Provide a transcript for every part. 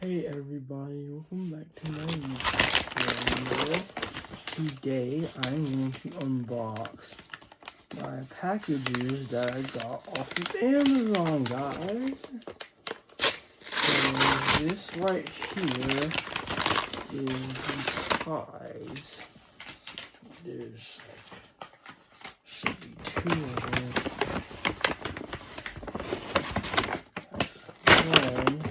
Hey everybody, welcome back to my YouTube channel. Today I'm going to unbox my packages that I got off of Amazon, guys. So this right here is the ties. There's should be two of them. One.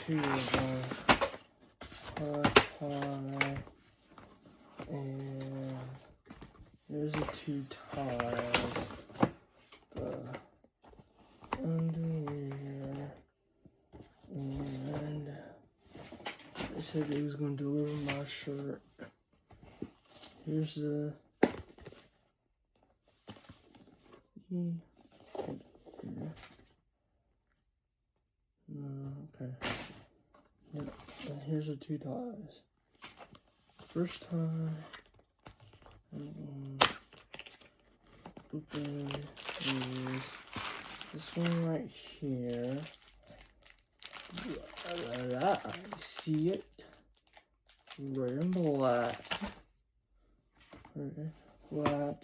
Two of them, and there's the two ties, the underwear, and they said they was going to deliver my shirt. Here's the okay. Yep. And here's the two ties. First tie, open is this one right here. I see it. Red and black. Red, black,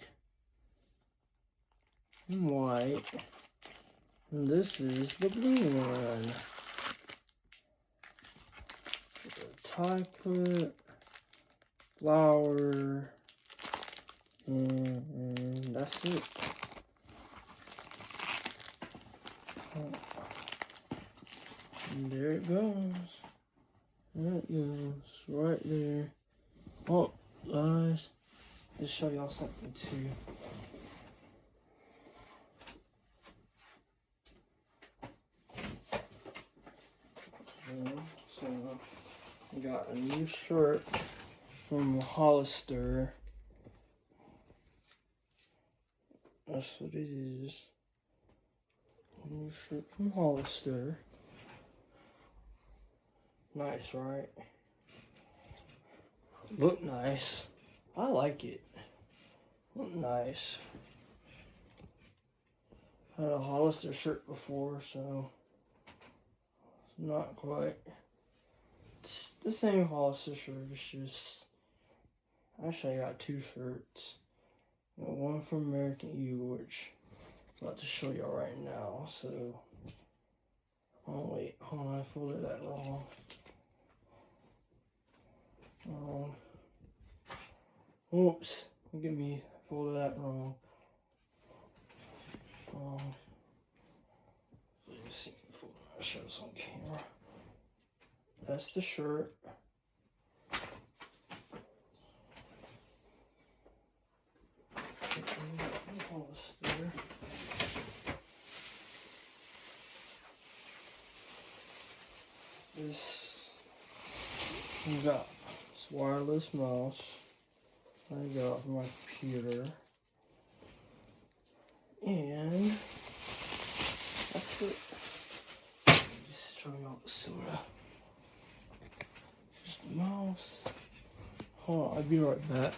and white. And this is the blue one. Tie clip, flower, and that's it. And there it goes. There it goes, right there. Oh, guys, just show y'all something too. So, I got a new shirt from Hollister. That's what it is. A new shirt from Hollister. Nice, right? Look nice. I like it. Look nice. I had a Hollister shirt before, so it's not quite. It's the same Hollister shirt, it's just, actually I got two shirts. I got one from American Eagle, which I'm about to show y'all right now, so, oh wait, hold on, I folded that wrong. Oops, look at me, I folded that wrong. Let's see if I show this on camera. That's the shirt. This we got this wireless mouse I got from my computer, and that's it. Just show y'all the soda. Just the mouse. Hold on, I'll be right back.